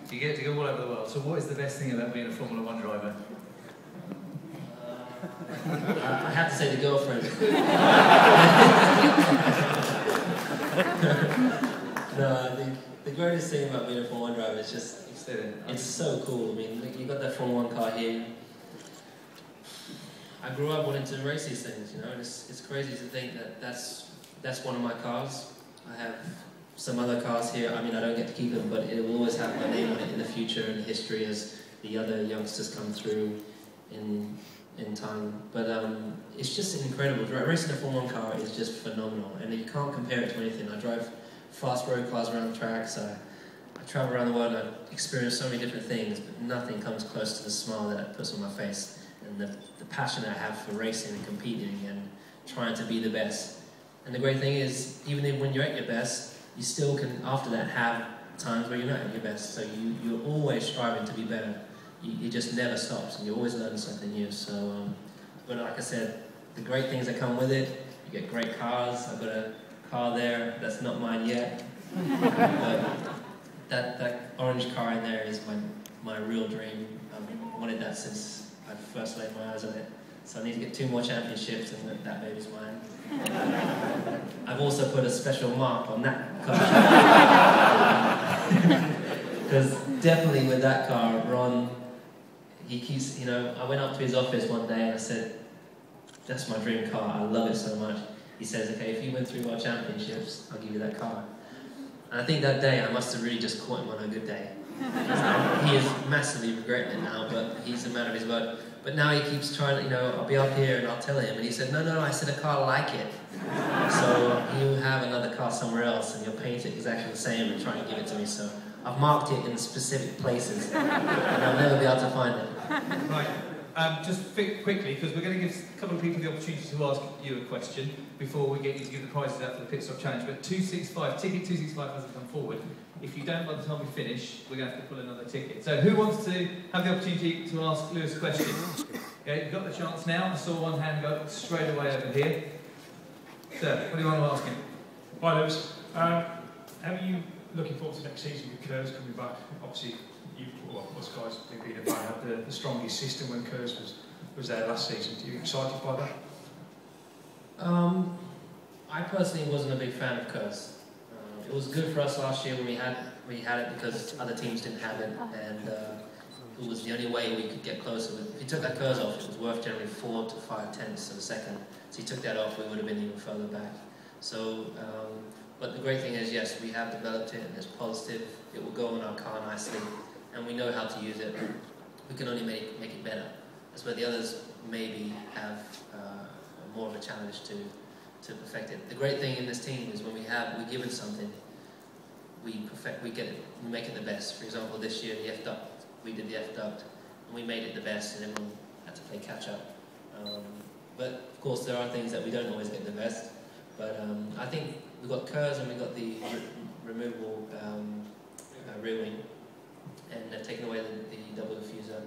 So you get to go all over the world. So what is the best thing about being a Formula One driver? I have to say the girlfriend. No, the greatest thing about being a Formula 1 driver is just, it's so cool. I mean, you got that Formula 1 car here. I grew up wanting to race these things, you know, and it's crazy to think that that's one of my cars. I have some other cars here. I mean, I don't get to keep them, but it will always have my name on it in the future and history as the other youngsters come through in time. But it's just incredible. Racing a Formula 1 car is just phenomenal, and you can't compare it to anything. I drive fast road cars around the tracks. I travel around the world. I experience so many different things, but nothing comes close to the smile that it puts on my face and the passion I have for racing and competing and trying to be the best. And the great thing is, even when you're at your best, you still can, after that, have times where you're not at your best. So you're always striving to be better. It just never stops, and you always learn something new. So, but like I said, the great things that come with it, you get great cars. I've got a car there that's not mine yet. That orange car in there is my real dream. I've wanted that since I first laid my eyes on it. So I need to get 2 more championships, and that baby's mine. I've also put a special mark on that car. Because definitely with that car, Ron, he keeps, you know, I went up to his office one day and I said, that's my dream car, I love it so much. He says, okay, if you win 3 more championships, I'll give you that car. And I think that day I must have really just caught him on a good day. He is massively regretting it now, but he's a man of his word. But now he keeps trying, you know, I'll be up here and I'll tell him. And he said, no, I said a car like it. So he'll have another car somewhere else and he'll paint it exactly the same and try and give it to me. So I've marked it in specific places and I'll never be able to find it. Right, just quickly, because we're going to give a couple of people the opportunity to ask you a question before we get you to give the prizes out for the Pit Stop Challenge. But 265, ticket 265 hasn't come forward. If you don't by the time we finish, we're going to have to pull another ticket. So who wants to have the opportunity to ask Lewis a question? Okay, you've got the chance now. I saw one hand go straight away over here. Sir, what do you want to ask him? Hi Lewis. How are you looking forward to next season with Kerr's coming back? Obviously, us guys, being a fan, had the strongest system when Kerr's was there last season. Are you excited by that? I personally wasn't a big fan of Kerr's. It was good for us last year when we had it because other teams didn't have it, and it was the only way we could get closer. If you took that Kerr's off, it was worth generally 4 to 5 tenths of a second. So you took that off, we would have been even further back. So, but the great thing is, yes, we have developed it and it's positive. It will go on our car nicely, and we know how to use it. We can only make it better. That's where the others maybe have more of a challenge to perfect it. The great thing in this team is when we're given something, we get it, we make it the best. For example, this year the F duct, we did the F duct, and we made it the best, and everyone had to play catch up. But of course, there are things that we don't always get the best. But I think we've got Kerr's and we've got the removable rear wing, and they've taken away the double diffuser.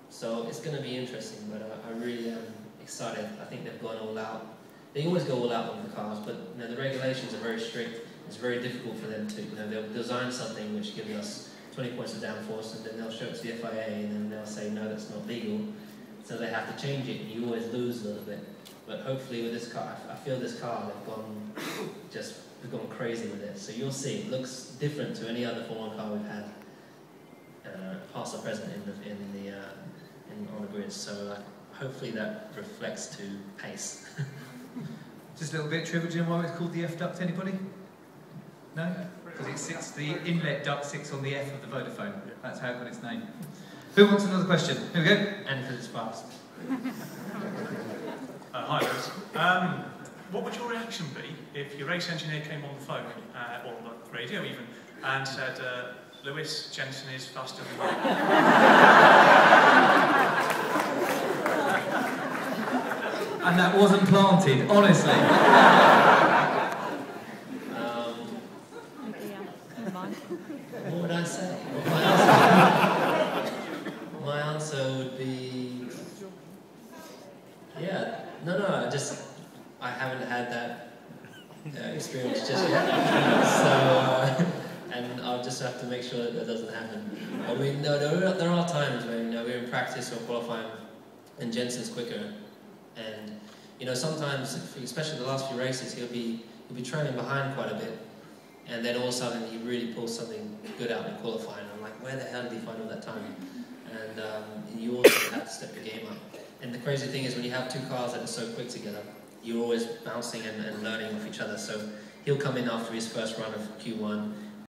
So it's going to be interesting, but I really am excited. I think they've gone all out. They always go all out on the cars, but you know, the regulations are very strict. It's very difficult for them to, you know, they'll design something which gives us 20 points of downforce, and then they'll show it to the FIA, and then they'll say, no, that's not legal. So they have to change it, and you always lose a little bit. But hopefully with this car, I feel this car, we've gone crazy with it. So you'll see, it looks different to any other Formula 1 car we've had, past or present on the grid. So hopefully that reflects to pace. Just a little bit trivia. Do you know why it's called the F duct? Anybody? No? Because the inlet duct sits on the F of the Vodafone. That's how it got its name. Who wants another question? Here we go. And because it's fast. Hi, Lewis. What would your reaction be if your race engineer came on the phone, or on the radio even, and said, Lewis, Jensen is faster than you? And that wasn't planted, honestly. What would I say? My answer would be, yeah, no, I haven't had that experience just yet. So, and I'll just just have to make sure that doesn't happen. But there are times when we're in practice or qualifying, and Jensen's quicker, and sometimes, especially the last few races, he'll be trailing behind quite a bit, and then all of a sudden he really pulls something good out in qualifying. I'm like, where the hell did he find all that time? And you also have to step your game up. And the crazy thing is, when you have two cars that are so quick together, you're always bouncing and learning off each other. So he'll come in after his first run of Q1,